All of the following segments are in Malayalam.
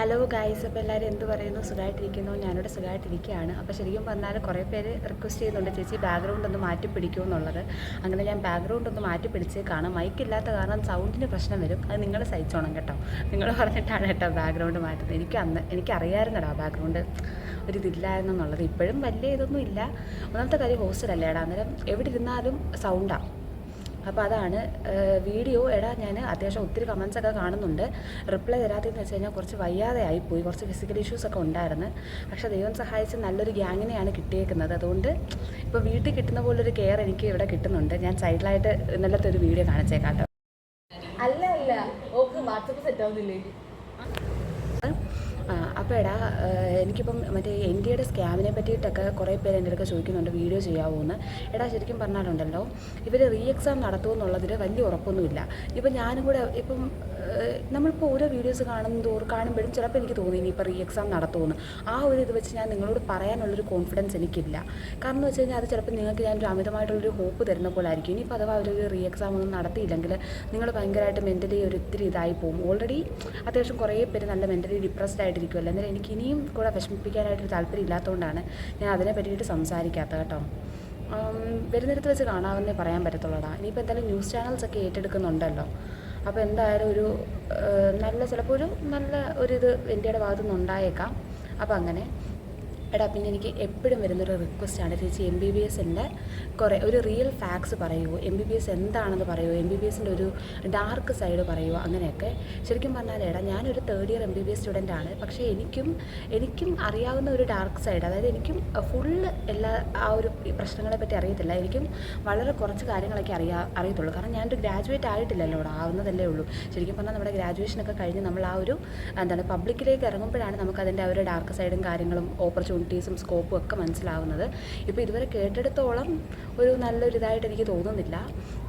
ഹലോ ഗായ്സ്, അപ്പോൾ എല്ലാവരും എന്ത് പറയുന്നു? സുഖമായിട്ടിരിക്കുന്നു. ഞാനിവിടെ സുഖമായിട്ടിരിക്കുകയാണ്. അപ്പോൾ ശരിക്കും പറഞ്ഞാൽ കുറേ പേര് റിക്വസ്റ്റ് ചെയ്യുന്നുണ്ട്, ചേച്ചി ബാക്ക്ഗ്രൗണ്ട് ഒന്ന് മാറ്റി പിടിക്കുമെന്നുള്ളത്. അങ്ങനെ ഞാൻ ബാക്ക്ഗ്രൗണ്ട് ഒന്ന് മാറ്റി പിടിച്ചേക്കാണ്. മൈക്കില്ലാത്ത കാരണം സൗണ്ടിന് പ്രശ്നം വരും. അത് നിങ്ങൾ സഹിച്ചോണം കേട്ടോ. നിങ്ങൾ പറഞ്ഞിട്ടാണ് കേട്ടോ ബാക്ക്ഗ്രൗണ്ട് മാറ്റുന്നത്. എനിക്കറിയാമായിരുന്നടാ ബാക്ക്ഗ്രൗണ്ട് ഒരിതില്ലായിരുന്നെന്നുള്ളത്. ഇപ്പോഴും വലിയ ഇതൊന്നും ഇല്ല. ഒന്നാമത്തെ കാര്യം ഹോസ്റ്റലല്ലേടാ, അന്നേരം എവിടെ ഇരുന്നാലും സൗണ്ടാണ്. അപ്പോൾ അതാണ് വീഡിയോ. ഞാൻ അത്യാവശ്യം ഒത്തിരി കമൻസൊക്കെ കാണുന്നുണ്ട്. റിപ്ലൈ തരാത്തതെന്ന് വെച്ച് കഴിഞ്ഞാൽ കുറച്ച് വയ്യാതെ ആയിപ്പോയി, കുറച്ച് ഫിസിക്കൽ ഇഷ്യൂസൊക്കെ ഉണ്ടായിരുന്നു. പക്ഷേ ദൈവം സഹായിച്ച് നല്ലൊരു ഗ്യാങ്ങിനെയാണ് കിട്ടിയേക്കുന്നത്. അതുകൊണ്ട് ഇപ്പോൾ വീട്ടിൽ കിട്ടുന്ന പോലൊരു കെയർ എനിക്ക് ഇവിടെ കിട്ടുന്നുണ്ട്. ഞാൻ സൈഡിലായിട്ട് ഇന്നലത്തെ ഒരു വീഡിയോ കാണിച്ചേക്കാം കേട്ടോ. അല്ല ഓക്കെ, വാട്സപ്പ് സെറ്റ് ആവുന്നില്ലേ? അപ്പോൾ എനിക്കിപ്പം മറ്റേ NDAയുടെ സ്കാമിനെ പറ്റിയിട്ടൊക്കെ കുറേ പേര് എൻ്റെ അടുത്ത് ചോദിക്കുന്നുണ്ട്, വീഡിയോ ചെയ്യാവോ എന്ന്. ശരിക്കും പറഞ്ഞാലുണ്ടല്ലോ, ഇവർ റീ എക്സാം നടത്തുമെന്നുള്ളതിൽ വലിയ ഉറപ്പൊന്നുമില്ല. ഇപ്പം ഞാനും കൂടെ ഇപ്പം നമ്മളിപ്പോൾ ഓരോ വീഡിയോസ് കാണുമ്പോഴും ചിലപ്പോൾ എനിക്ക് തോന്നി ഇനിയിപ്പോൾ റീ എക്സാം നടത്തുമെന്ന്. ആ ഒരു ഇത് വെച്ച് ഞാൻ നിങ്ങളോട് പറയാനുള്ളൊരു കോൺഫിഡൻസ് എനിക്കില്ല. കാരണം എന്ന് വെച്ച് കഴിഞ്ഞാൽ അത് ചിലപ്പോൾ നിങ്ങൾക്ക് ഞാനൊരു അമിതമായിട്ടുള്ളൊരു ഹോപ്പ് തരുന്ന പോലെ ആയിരിക്കും. ഇനിയിപ്പോൾ അഥവാ അവരൊരു റീ എക്സാം ഒന്നും നടത്തിയില്ലെങ്കിൽ നിങ്ങൾ ഭയങ്കരമായിട്ട് മെൻ്റലി ഒത്തിരി ഇതായി പോകും. ഓൾറെഡി അത്യാവശ്യം കുറേ പേര് നല്ല മെൻ്റലി ഡിപ്രസ്ഡ് ആയിട്ടിരിക്കുമല്ലോ. അന്നേരം എനിക്ക് ഇനിയും കൂടെ വിഷമിപ്പിക്കാനായിട്ടൊരു താല്പര്യം ഇല്ലാത്തതുകൊണ്ടാണ് ഞാൻ അതിനെ പറ്റിയിട്ട് സംസാരിക്കാത്തത് കേട്ടോ. വരുന്നിടത്ത് വെച്ച് കാണാമെന്നേ പറയാൻ പറ്റത്തുള്ളൂടാ. ഇനിയിപ്പോൾ എന്തായാലും ന്യൂസ് ചാനൽസൊക്കെ ഏറ്റെടുക്കുന്നുണ്ടല്ലോ. അപ്പോൾ എന്തായാലും ചിലപ്പോൾ ഒരു നല്ല ഒരിത് ഇന്ത്യയുടെ ഭാഗത്തുനിന്ന് ഉണ്ടായേക്കാം. അപ്പോൾ അങ്ങനെ പിന്നെ എനിക്ക് എപ്പോഴും വരുന്നൊരു റിക്വസ്റ്റാണ്, ചേച്ചി MBBSൻ്റെ ഒരു റിയൽ ഫാക്ട്സ് പറയുമോ, MBBS എന്താണെന്ന് പറയുമോ, MBBSൻ്റെ ഒരു ഡാർക്ക് സൈഡ് പറയുമോ, അങ്ങനെയൊക്കെ. ശരിക്കും പറഞ്ഞാൽ ഞാനൊരു 3rd ഇയർ MBBS സ്റ്റുഡൻ്റാണ്. പക്ഷേ എനിക്കും അറിയാവുന്ന ഒരു ഡാർക്ക് സൈഡ്, അതായത് എനിക്കും ഫുള്ള് ആ ഒരു പ്രശ്നങ്ങളെ പറ്റി അറിയത്തില്ല. എനിക്കും വളരെ കുറച്ച് കാര്യങ്ങളൊക്കെ അറിയത്തുള്ളൂ. കാരണം ഞാനൊരു ഗ്രാജുവേറ്റ് ആയിട്ടില്ലല്ലോ, ഇവിടെ ആവുന്നതല്ലേ ഉള്ളൂ. ശരിക്കും പറഞ്ഞാൽ നമ്മുടെ ഗ്രാജുവേഷനൊക്കെ കഴിഞ്ഞ് നമ്മൾ ആ ഒരു പബ്ലിക്കിലേക്ക് ഇറങ്ങുമ്പോഴാണ് നമുക്കതിൻ്റെ ആ ഒരു ഡാർക്ക് സൈഡും കാര്യങ്ങളും ഓപ്പർച്യൂണിറ്റീസും സ്കോപ്പും ഒക്കെ മനസ്സിലാവുന്നത്. ഇപ്പോൾ ഇതുവരെ കേട്ടെടുത്തോളം ഒരു നല്ലൊരു ഇതായിട്ട് എനിക്ക് തോന്നുന്നില്ല.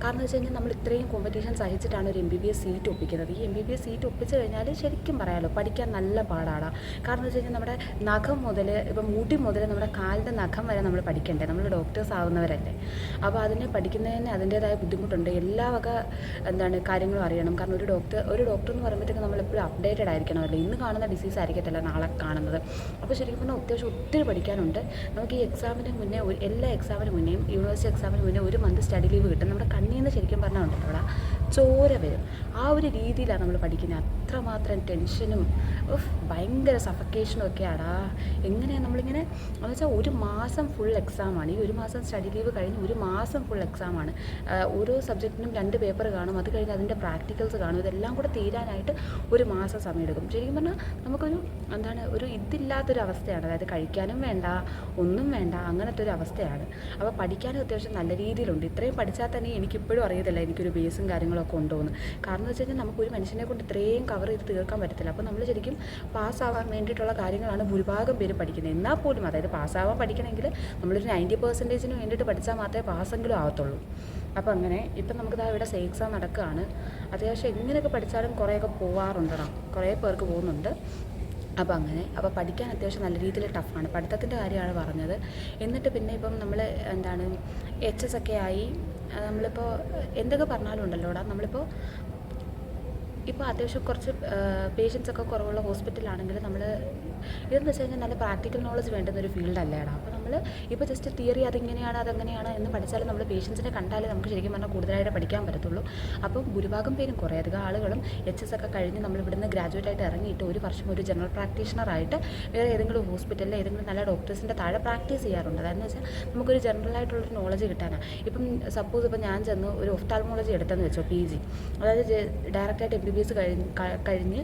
കാരണം എന്ന് വെച്ച് കഴിഞ്ഞാൽ നമ്മൾ ഇത്രയും കോമ്പറ്റീഷൻ സഹിച്ചിട്ടാണ് ഒരു MBBS സീറ്റ് ഒപ്പിക്കുന്നത്. ഈ MBBS സീറ്റ് ഒപ്പിച്ച് കഴിഞ്ഞാൽ ശരിക്കും പറയാമല്ലോ, പഠിക്കാൻ നല്ല പാടാണ്. കാരണം എന്ന് വെച്ച് കഴിഞ്ഞാൽ നമ്മുടെ നഖം മുതൽ ഇപ്പം മുടി മുതൽ നമ്മുടെ കാലിൻ്റെ നഖം വരെ നമ്മൾ പഠിക്കണ്ടേ. നമ്മൾ ഡോക്ടേഴ്സ് ആവുന്നവരല്ലേ. അപ്പോൾ അതിനെ പഠിക്കുന്നതിന് അതിൻ്റേതായ ബുദ്ധിമുട്ടുണ്ട്. എല്ലാ വക കാര്യങ്ങളും അറിയണം. കാരണം ഒരു ഡോക്ടർ എന്ന് പറയുമ്പോഴത്തേക്ക് നമ്മളെപ്പോഴും അപ്ഡേറ്റഡ് ആയിരിക്കണമല്ലോ. ഇന്ന് കാണുന്ന ഡിസീസ് ആയിരിക്കത്തില്ല നാളെ കാണുന്നത്. അപ്പോൾ ശരിക്കും പറഞ്ഞാൽ അത്യാവശ്യം ഒത്തിരി പഠിക്കാനുണ്ട്. നമുക്ക് ഈ എക്സാമിന് മുന്നേ എല്ലാ എക്സാമിന് മുന്നേയും യൂണിവേഴ്സിറ്റി എക്സാമിന് മുന്നേ 1 മന്ത് സ്റ്റഡി ലീവ് കിട്ടും. നമ്മുടെ കണ്ണിൽ നിന്ന് ശരിക്കും പറഞ്ഞാൽ ഉണ്ടല്ലോ അവിടെ ചോര വരും. ആ ഒരു രീതിയിലാണ് നമ്മൾ പഠിക്കുന്നത്. അത്രമാത്രം ടെൻഷനും ഭയങ്കര സഫക്കേഷനും ഒക്കെയാടാ. എങ്ങനെയാണ് നമ്മളിങ്ങനെ എന്ന് വെച്ചാൽ 1 മാസം ഫുൾ എക്സാമാണ്. ഈ 1 മാസം സ്റ്റഡി ലീവ് കഴിഞ്ഞ് 1 മാസം ഫുൾ എക്സാമാണ്. ഓരോ സബ്ജക്റ്റിനും 2 പേപ്പർ കാണും. അത് കഴിഞ്ഞ് അതിൻ്റെ പ്രാക്ടിക്കൽസ് കാണും. ഇതെല്ലാം കൂടെ തീരാനായിട്ട് 1 മാസം സമയമെടുക്കും. ശരിക്കും പറഞ്ഞാൽ നമുക്കൊരു ഒരു ഇതില്ലാത്തൊരു അവസ്ഥയാണ്. അതായത് കഴിക്കാനും വേണ്ട, ഒന്നും വേണ്ട, അങ്ങനത്തെ ഒരു അവസ്ഥയാണ്. അപ്പോൾ പഠിക്കാനും അത്യാവശ്യം നല്ല രീതിയിലുണ്ട്. ഇത്രയും പഠിച്ചാൽ തന്നെ എനിക്കിപ്പോഴും അറിയത്തില്ല എനിക്കൊരു ബേസും കാര്യങ്ങളൊക്കെ ഉണ്ടോയെന്ന്. കാരണം എന്ന് വെച്ച് കഴിഞ്ഞാൽ നമുക്കൊരു മനുഷ്യനെ കൊണ്ട് ഇത്രയും കവർ ചെയ്ത് തീർക്കാൻ പറ്റത്തില്ല. അപ്പോൾ നമ്മൾ ശരിക്കും പാസ്സാവാൻ വേണ്ടിയിട്ടുള്ള കാര്യങ്ങളാണ് ഭൂരിഭാഗം പേര് പഠിക്കുന്നത്. എന്നാൽ പോലും അതായത് പാസ്സാവാൻ പഠിക്കണമെങ്കിൽ നമ്മളൊരു 90% വേണ്ടിയിട്ട് പഠിച്ചാൽ മാത്രമേ പാസ്സെങ്കിലും ആവത്തുള്ളൂ. അപ്പോൾ അങ്ങനെ ഇപ്പം നമുക്കിതാ ഇവിടെ എക്സാം നടക്കുകയാണ്. അത്യാവശ്യം എങ്ങനെയൊക്കെ പഠിച്ചാലും കുറേയൊക്കെ പോവാറുണ്ടോ, കുറേ പേർക്ക് പോകുന്നുണ്ട്. അപ്പോൾ പഠിക്കാൻ അത്യാവശ്യം നല്ല രീതിയിൽ ടഫാണ്. പഠിത്തത്തിൻ്റെ കാര്യമാണ് പറഞ്ഞത്. എന്നിട്ട് പിന്നെ ഇപ്പം നമ്മൾ HS ഒക്കെ ആയി നമ്മളിപ്പോൾ എന്തൊക്കെ പറഞ്ഞാലും ഉണ്ടല്ലോടാ, നമ്മളിപ്പോൾ അത്യാവശ്യം കുറച്ച് പേഷ്യൻസൊക്കെ കുറവുള്ള ഹോസ്പിറ്റലാണെങ്കിൽ ഇതെന്ന് വെച്ച് കഴിഞ്ഞാൽ നല്ല പ്രാക്ടിക്കൽ നോളജ് വേണ്ടുന്നൊരു ഫീൽഡല്ലേടാ. അപ്പോൾ നമ്മൾ ഇപ്പോൾ ജസ്റ്റ് തിയറി അതെങ്ങനെയാണ് എന്ന് പഠിച്ചാലും നമ്മൾ പേഷ്യൻസിനെ കണ്ടാലേ നമുക്ക് ശരിക്കും പറഞ്ഞാൽ കൂടുതലായിട്ട് പഠിക്കാൻ പറ്റത്തുള്ളൂ. അപ്പം ഭൂരിഭാഗം പേരും കുറേയധികം ആളുകളും HS ഒക്കെ കഴിഞ്ഞ് നമ്മൾ ഇവിടുന്ന് ഗ്രാജുവേറ്റ് ആയിട്ട് ഇറങ്ങിയിട്ട് 1 വർഷം ഒരു ജനറൽ പ്രാക്ടീഷണറായിട്ട് വേറെ ഏതെങ്കിലും ഹോസ്പിറ്റലിൽ ഏതെങ്കിലും നല്ല ഡോക്ടേഴ്സിൻ്റെ താഴെ പ്രാക്ടീസ് ചെയ്യാറുണ്ട്. അതെന്ന് വെച്ചാൽ നമുക്കൊരു ജനറലായിട്ടുള്ളൊരു നോളജ് കിട്ടാനാണ്. ഇപ്പം സപ്പോസ് ഇപ്പോൾ ഞാൻ ചെന്ന് ഒരു ഒഫ്താൽമോളജി എടുത്തെന്ന് വെച്ചോ, PG, അതായത് ഡയറക്റ്റായിട്ട് MBBS കഴിഞ്ഞ്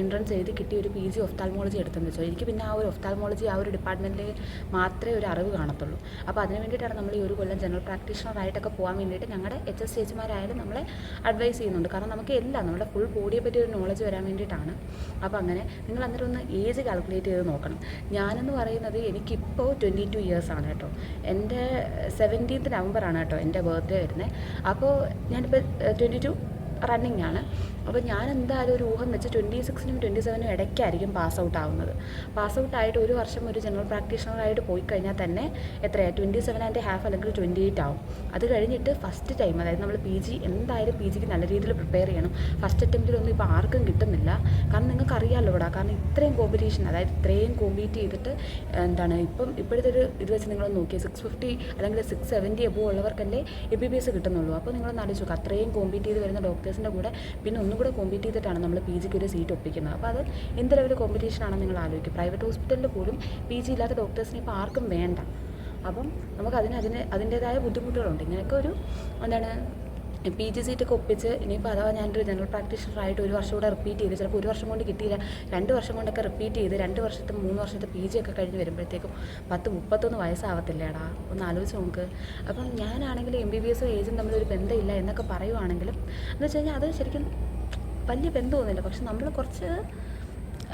എൻട്രൻസ് എഴുതി കിട്ടിയ ഒരു PG ഒഫ്താൽമോളജി എടുത്തെന്ന് വെച്ചോ, എനിക്ക് പിന്നെ ആ ഒരു ഒഫ്താൽമോളജി ആ ഒരു ഡിപ്പാർട്ട്മെൻറ്റിൽ മാത്രമേ ഒരു അറിവ് കാണത്തുള്ളൂ. അപ്പോൾ അതിന് വേണ്ടിയിട്ടാണ് നമ്മൾ ഈ 1 കൊല്ലം ജനറൽ പ്രാക്ടീഷണറായിട്ടൊക്കെ പോകാൻ വേണ്ടിയിട്ട് ഞങ്ങളുടെ HS ചേച്ചിമാരായാലും നമ്മളെ അഡ്വൈസ് ചെയ്യുന്നുണ്ട്. കാരണം നമുക്ക് നമ്മുടെ ഫുൾ ബോഡിയെ പറ്റി ഒരു നോളജ് വരാൻ വേണ്ടിയിട്ടാണ്. അപ്പോൾ അങ്ങനെ നിങ്ങൾ അന്നേരം ഒന്ന് ഏജ് കാൽക്കുലേറ്റ് ചെയ്ത് നോക്കണം. ഞാനെന്ന് പറയുന്നത് എനിക്കിപ്പോൾ 22 ഇയേഴ്സാണ് കേട്ടോ. എൻ്റെ 17th നവംബറാണ് കേട്ടോ എൻ്റെ ബർത്ത്ഡേ വരുന്നത്. അപ്പോൾ ഞാനിപ്പോൾ 22 റണ്ണിങ് ആണ്. അപ്പോൾ ഞാൻ എന്തായാലും ഒരു ഊഹം വെച്ച് 26-നും 27-നും ഇടയ്ക്കായിരിക്കും പാസ് ഔട്ട് ആവുന്നത്. പാസ് ഔട്ട് ആയിട്ട് ഒരു വർഷം ഒരു ജനറൽ പ്രാക്ടീഷണറായിട്ട് പോയി കഴിഞ്ഞാൽ തന്നെ എത്രയാണ് 27.5 അല്ലെങ്കിൽ 28 ആവും. അത് കഴിഞ്ഞിട്ട് ഫസ്റ്റ് ടൈം, അതായത് നമ്മൾ PG എന്തായാലും PGക്ക് നല്ല രീതിയിൽ പ്രിപ്പയർ ചെയ്യണം. ഫസ്റ്റ് അറ്റംപ്റ്റിലൊന്നും ഇപ്പോൾ ആർക്കും കിട്ടുന്നില്ല. കാരണം നിങ്ങൾക്ക് അറിയാമല്ലോ ഇവിടെ, കാരണം ഇത്രയും കോമ്പറ്റീഷൻ, അതായത് ഇത്രയും കോമ്പീറ്റ് ചെയ്തിട്ട് ഇപ്പോഴത്തെ ഒരു ഇത് വെച്ച് നിങ്ങൾ നോക്കിയാൽ 650 അല്ലെങ്കിൽ 670 എബോ ഉള്ളവർക്കല്ലേ MBBS കിട്ടുന്നുള്ളൂ. അപ്പോൾ നിങ്ങളൊന്ന് ആലോചിച്ച് നോക്കുക, അത്രയും കോമ്പീറ്റ് ചെയ്ത് വരുന്ന ഡോക്ടേഴ്സിൻ്റെ കൂടെ പിന്നെ ഒന്നും കൂടെ കോമ്പീറ്റ് ചെയ്തിട്ടാണ് നമ്മൾ PGക്ക് ഒരു സീറ്റ് ഒപ്പിക്കുന്നത്. അപ്പോൾ അത് എന്ത് ലെവൽ കോമ്പറ്റീഷനാണെന്ന് നിങ്ങൾ ആലോചിക്കും. പ്രൈവറ്റ് ഹോസ്പിറ്റലിൽ പോലും PG ഇല്ലാത്ത ഡോക്ടേഴ്സിനെ ഇപ്പോൾ ആർക്കും വേണ്ട. അപ്പം നമുക്ക് അതിൻ്റേതായ ബുദ്ധിമുട്ടുകളുണ്ട്. ഇങ്ങനെയൊക്കെ ഒരു PG സീറ്റൊക്കെ ഒപ്പിച്ച് ഇനിയിപ്പോൾ അഥവാ ഞാനൊരു ജനറൽ പ്രാക്ടീഷണറായിട്ട് ഒരു വർഷം കൂടെ റിപ്പീറ്റ് ചെയ്ത്, ചിലപ്പോൾ ഒരു വർഷം കൊണ്ട് കിട്ടിയില്ല 2 വർഷം കൊണ്ടൊക്കെ റിപ്പീറ്റ് ചെയ്ത് 2 വർഷത്തെ 3 വർഷത്തെ PG ഒക്കെ കഴിഞ്ഞ് വരുമ്പോഴത്തേക്കും 30-31 വയസ്സാവത്തില്ലേടാ, ഒന്ന് ആലോചിച്ച് നോക്ക്. അപ്പം ഞാനാണെങ്കിൽ MBBS ഏജും തമ്മിലൊരു ബന്ധമില്ല എന്നൊക്കെ പറയുവാണെങ്കിലും എന്ന് വെച്ച് കഴിഞ്ഞാൽ അത് ശരിക്കും വലിയ ബന്ധമൊന്നുമില്ല. പക്ഷെ നമ്മൾ കുറച്ച്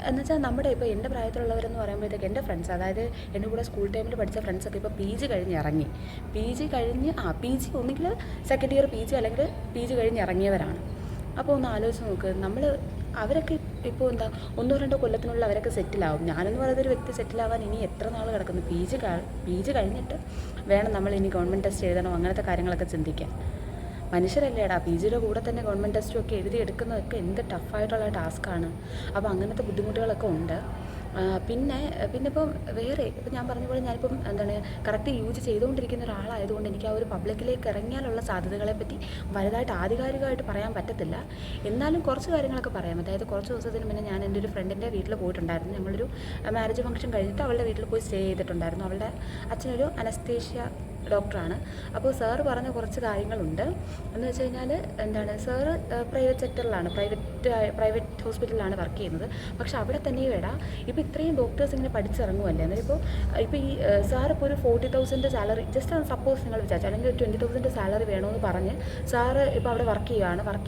എന്നുവെച്ചാൽ നമ്മുടെ ഇപ്പോൾ എൻ്റെ പ്രായത്തിലുള്ളവരെന്ന് പറയുമ്പോഴത്തേക്ക് എൻ്റെ ഫ്രണ്ട്സ്, അതായത് എൻ്റെ കൂടെ സ്കൂൾ ടൈമിൽ പഠിച്ച ഫ്രണ്ട്സൊക്കെ ഇപ്പോൾ PG കഴിഞ്ഞ് ഇറങ്ങി. PG ഒന്നുകിൽ സെക്കൻഡ് ഇയർ PG അല്ലെങ്കിൽ PG കഴിഞ്ഞ് ഇറങ്ങിയവരാണ്. അപ്പോൾ ഒന്ന് ആലോചിച്ച് നോക്ക്, അവരൊക്കെ ഇപ്പോൾ 1-2 കൊല്ലത്തിനുള്ളിൽ അവരൊക്കെ സെറ്റിലാവും. ഞാനെന്ന് പറയുന്ന ഒരു വ്യക്തി സെറ്റിലാവാൻ ഇനി എത്ര നാൾ കിടക്കുന്നു? PG കഴിഞ്ഞിട്ട് വേണം നമ്മൾ ഇനി ഗവൺമെൻറ് ടെസ്റ്റ് എഴുതണം, അങ്ങനത്തെ കാര്യങ്ങളൊക്കെ ചിന്തിക്കാൻ. മനുഷ്യരല്ലേടാ, PGയുടെ കൂടെ തന്നെ ഗവൺമെൻറ് ടെസ്റ്റും ഒക്കെ എഴുതിയെടുക്കുന്നതൊക്കെ എന്ത് ടഫായിട്ടുള്ള ടാസ്ക്കാണ്. അപ്പോൾ അങ്ങനത്തെ ബുദ്ധിമുട്ടുകളൊക്കെ ഉണ്ട്. പിന്നെ ഇപ്പം ഞാൻ പറഞ്ഞ പോലെ ഞാനിപ്പം കറക്റ്റ് UG ചെയ്തുകൊണ്ടിരിക്കുന്ന ഒരാളായതുകൊണ്ട് എനിക്ക് ആ ഒരു പബ്ലിക്കിലേക്ക് ഇറങ്ങിയാലുള്ള സാധ്യതകളെപ്പറ്റി വലുതായിട്ട് ആധികാരികമായിട്ട് പറയാൻ പറ്റത്തില്ല. എന്നാലും കുറച്ച് കാര്യങ്ങളൊക്കെ പറയാം. അതായത് കുറച്ച് ദിവസത്തിന് മുന്നേ ഞാൻ എൻ്റെ ഒരു ഫ്രണ്ടിൻ്റെ വീട്ടിൽ പോയിട്ടുണ്ടായിരുന്നു. ഞങ്ങളൊരു മാരേജ് ഫംഗ്ഷൻ കഴിഞ്ഞിട്ട് അവളുടെ വീട്ടിൽ പോയി സ്റ്റേ ചെയ്തിട്ടുണ്ടായിരുന്നു. അവളുടെ അച്ഛനൊരു അനസ്തേഷ്യ ഡോക്ടറാണ്. അപ്പോൾ സാറ് പറഞ്ഞ കുറച്ച് കാര്യങ്ങളുണ്ട്. എന്ന് വെച്ച് കഴിഞ്ഞാൽ സാറ് പ്രൈവറ്റ് സെക്ടറിലാണ്, പ്രൈവറ്റ് ഹോസ്പിറ്റലിലാണ് വർക്ക് ചെയ്യുന്നത്. പക്ഷെ അവിടെ തന്നെ ഇപ്പോൾ ഇത്രയും ഡോക്ടേഴ്സ് ഇങ്ങനെ പഠിച്ചിറങ്ങുമല്ലേ, അന്നേരം ഇപ്പോൾ ഈ സാറിപ്പോൾ ഒരു 40,000 സാലറി, ജസ്റ്റ് സപ്പോസ് നിങ്ങൾ വിചാരിച്ചു, അല്ലെങ്കിൽ ഒരു 20,000 സാലറി വേണമെന്ന് പറഞ്ഞ് സാറ് ഇപ്പോൾ അവിടെ വർക്ക്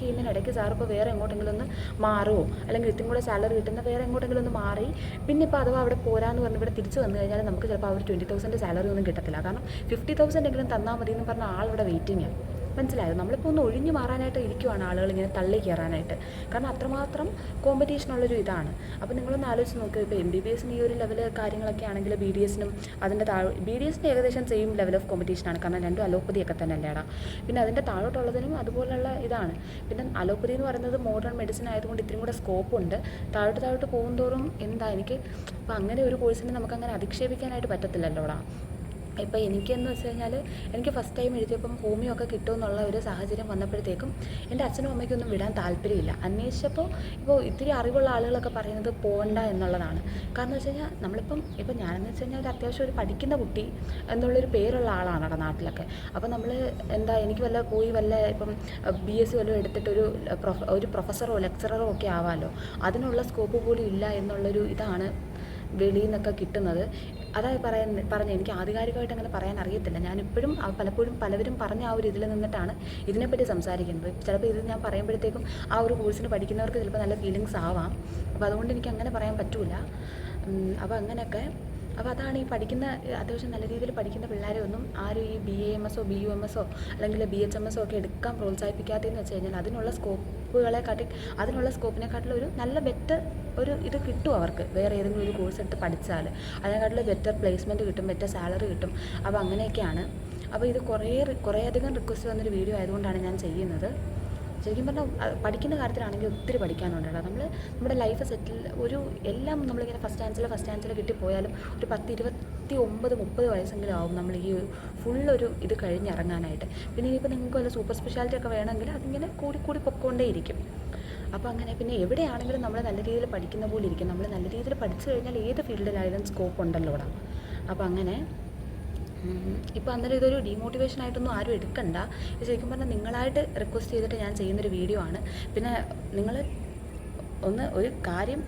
ചെയ്യുന്നതിനിടയ്ക്ക് സാർ ഇപ്പോൾ വേറെ എങ്ങോട്ടെങ്കിലും ഒന്ന് മാറുമോ, അല്ലെങ്കിൽ ഇത്തിരി കൂടെ സാലറി കിട്ടുന്ന വേറെ എങ്ങോട്ടെങ്കിലും ഒന്ന് മാറി പിന്നെ ഇപ്പോൾ അഥവാ അവിടെ പോരാന്ന് പറഞ്ഞ് ഇവിടെ തിരിച്ച് വന്നു കഴിഞ്ഞാൽ നമുക്ക് ചിലപ്പോൾ ആ ഒരു 20,000 സാലറി ഒന്നും കിട്ടത്തില്ല. കാരണം 50,000 എങ്കിലും തന്നാൽ മതി എന്ന് പറഞ്ഞ ആളിവിടെ വെയിറ്റിംഗാണ്. മനസ്സിലായോ? നമ്മളിപ്പോൾ ഒന്ന് ഒഴിഞ്ഞു മാറാനായിട്ട് ഇരിക്കുവാണ് ആളുകൾ ഇങ്ങനെ തള്ളി കയറാനായിട്ട്. കാരണം അത്രമാത്രം കോമ്പറ്റീഷനുള്ളൊരു ഇതാണ്. അപ്പോൾ നിങ്ങളൊന്ന് ആലോചിച്ച് നോക്കുക, ഇപ്പോൾ MBBSന് ഈ ഒരു ലെവൽ കാര്യങ്ങളൊക്കെ ആണെങ്കിൽ BDSനും അതിൻ്റെ BDSന് ഏകദേശം സെയിം ലെവൽ ഓഫ് കോമ്പറ്റീഷനാണ്. കാരണം രണ്ടും അലോപ്പതിയൊക്കെ തന്നെ അല്ലേടാ. പിന്നെ അതിൻ്റെ താഴോട്ടുള്ളതിനും അതുപോലുള്ള ഇതാണ്. പിന്നെ അലോപ്പതി എന്ന് പറയുന്നത് മോഡേൺ മെഡിസിൻ ആയതുകൊണ്ട് ഇത്തിരി കൂടെ സ്കോപ്പുണ്ട്. താഴോട്ട് പോകുന്തോറും എനിക്ക് അപ്പോൾ അങ്ങനെ ഒരു കോഴ്സിനെ നമുക്കങ്ങനെ അധിക്ഷേപിക്കാനായിട്ട് പറ്റത്തില്ലല്ലോടാ. ഇപ്പോൾ എനിക്കെന്ന് വെച്ച് കഴിഞ്ഞാൽ എനിക്ക് ഫസ്റ്റ് ടൈം എഴുതിയപ്പം ഹോമിയോ ഒക്കെ കിട്ടുമെന്നുള്ള ഒരു സാഹചര്യം വന്നപ്പോഴത്തേക്കും എൻ്റെ അച്ഛനും അമ്മയ്ക്കൊന്നും വിടാൻ താല്പര്യമില്ല. അന്വേഷിച്ചപ്പോൾ ഇപ്പോൾ ഇത്തിരി അറിവുള്ള ആളുകളൊക്കെ പറയുന്നത് പോകണ്ട എന്നുള്ളതാണ്. കാരണം വെച്ച് കഴിഞ്ഞാൽ ഇപ്പം ഞാനെന്ന് വെച്ച് കഴിഞ്ഞാൽ ഒരു അത്യാവശ്യം ഒരു പഠിക്കുന്ന കുട്ടി എന്നുള്ളൊരു പേരുള്ള ആളാണ് അവിടെ നാട്ടിലൊക്കെ. അപ്പോൾ നമ്മൾ എനിക്ക് ഇപ്പം BSc വല്ലതും എടുത്തിട്ട് ഒരു പ്രൊഫസറോ ലെക്ചററോ ഒക്കെ ആവാമല്ലോ. അതിനുള്ള സ്കോപ്പ് പോലും ഇല്ല എന്നുള്ളൊരു ഇതാണ് വെളിയിൽ നിന്നൊക്കെ കിട്ടുന്നത്. അതായത് പറഞ്ഞ് എനിക്ക് ആധികാരികമായിട്ട് അങ്ങനെ പറയാൻ അറിയത്തില്ല. ഞാനിപ്പോഴും പലപ്പോഴും പലവരും പറഞ്ഞ ആ ഒരു ഇതിൽ നിന്നിട്ടാണ് ഇതിനെപ്പറ്റി സംസാരിക്കുന്നത്. ചിലപ്പോൾ ഇത് ഞാൻ പറയുമ്പോഴത്തേക്കും ആ ഒരു കോഴ്സിന് പഠിക്കുന്നവർക്ക് ചിലപ്പോൾ നല്ല ഫീലിങ്സ് ആവാം. അപ്പോൾ അതുകൊണ്ട് എനിക്ക് അങ്ങനെ പറയാൻ പറ്റില്ല. അപ്പോൾ അങ്ങനെയൊക്കെ അപ്പോൾ അതാണ് ഈ അത്യാവശ്യം നല്ല രീതിയിൽ പഠിക്കുന്ന പിള്ളേരെ ഒന്നും ആരും ഈ BAMS BUMS അല്ലെങ്കിൽ BHMS ഒക്കെ എടുക്കാൻ പ്രോത്സാഹിപ്പിക്കാത്തതെന്ന് വെച്ച് കഴിഞ്ഞാൽ അതിനുള്ള സ്കോപ്പിനെക്കാട്ടിലും ഒരു നല്ല ബെറ്റർ ഒരു ഇത് കിട്ടും അവർക്ക്. വേറെ ഏതെങ്കിലും ഒരു കോഴ്സ് എടുത്ത് പഠിച്ചാൽ അതിനെക്കാട്ടിലും ബെറ്റർ പ്ലേസ്മെൻറ്റ് കിട്ടും, ബെറ്റർ സാലറി കിട്ടും. അപ്പോൾ അങ്ങനെയൊക്കെയാണ്. അപ്പോൾ ഇത് കുറേയധികം റിക്വസ്റ്റ് വന്നൊരു വീഡിയോ ആയതുകൊണ്ടാണ് ഞാൻ ചെയ്യുന്നത്. ശരിക്കും പറഞ്ഞാൽ പഠിക്കുന്ന കാര്യത്തിലാണെങ്കിൽ ഒത്തിരി പഠിക്കാനുണ്ട്. നമ്മുടെ ലൈഫ് എല്ലാം നമ്മളിങ്ങനെ ഫസ്റ്റ് ചാൻസിൽ കിട്ടിപ്പോയാലും ഒരു 29-30 വയസ്സെങ്കിലും ആവും നമ്മൾ ഈ ഫുള്ളൊരു ഇത് കഴിഞ്ഞിറങ്ങാനായിട്ട്. പിന്നെ ഇനിയിപ്പോൾ നിങ്ങൾക്ക് വല്ല സൂപ്പർ സ്പെഷ്യാലിറ്റി ഒക്കെ വേണമെങ്കിൽ അതിങ്ങനെ കൂടി പൊക്കോണ്ടേയിരിക്കും. അപ്പോൾ അങ്ങനെ പിന്നെ എവിടെയാണെങ്കിലും നമ്മൾ നല്ല രീതിയിൽ പഠിക്കുന്ന പോലെ ഇരിക്കും. നമ്മൾ നല്ല രീതിയിൽ പഠിച്ചു കഴിഞ്ഞാൽ ഏത് ഫീൽഡിലായാലും സ്കോപ്പ് ഉണ്ടല്ലോ ഇവിടെ. അപ്പോൾ അങ്ങനെ ഇപ്പോൾ അന്നേരം ഇതൊരു ഡീമോട്ടിവേഷനായിട്ടൊന്നും ആരും എടുക്കണ്ട. ഇത് ശരിക്കും പറഞ്ഞാൽ നിങ്ങളായിട്ട് റിക്വസ്റ്റ് ചെയ്തിട്ട് ഞാൻ ചെയ്യുന്നൊരു വീഡിയോ ആണ്. പിന്നെ നിങ്ങൾ ഒരു കാര്യം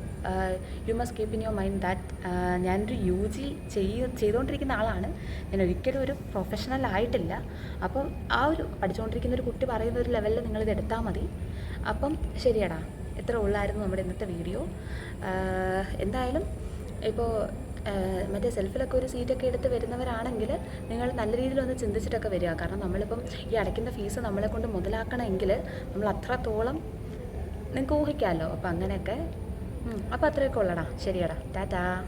you must keep in your mind that ഞാനൊരു UG ചെയ്തുകൊണ്ടിരിക്കുന്ന ആളാണ്. ഞാൻ ഒരിക്കലും ഒരു പ്രൊഫഷണൽ ആയിട്ടില്ല. അപ്പം ആ ഒരു പഠിച്ചുകൊണ്ടിരിക്കുന്ന ഒരു കുട്ടി പറയുന്ന ഒരു ലെവലിൽ നിങ്ങളിത് എടുത്താൽ മതി. അപ്പം ശരിയടാ, ഇത്ര ഉള്ളായിരുന്നു നമ്മുടെ ഇന്നത്തെ വീഡിയോ. എന്തായാലും ഇപ്പോൾ മറ്റേ സെൽഫിലൊക്കെ ഒരു സീറ്റൊക്കെ എടുത്ത് വരുന്നവരാണെങ്കിൽ നിങ്ങൾ നല്ല രീതിയിലൊന്ന് ചിന്തിച്ചിട്ടൊക്കെ വരിക. കാരണം നമ്മളിപ്പം ഈ അടയ്ക്കുന്ന ഫീസ് നമ്മളെ കൊണ്ട് മുതലാക്കണമെങ്കിൽ നമ്മൾ അത്രത്തോളം നിങ്ങൾക്ക് ഊഹിക്കാമല്ലോ. അപ്പം അങ്ങനെയൊക്കെ. അപ്പം അത്രയൊക്കെ ഉള്ളടാ. ശരിയടാ, ടാറ്റാ.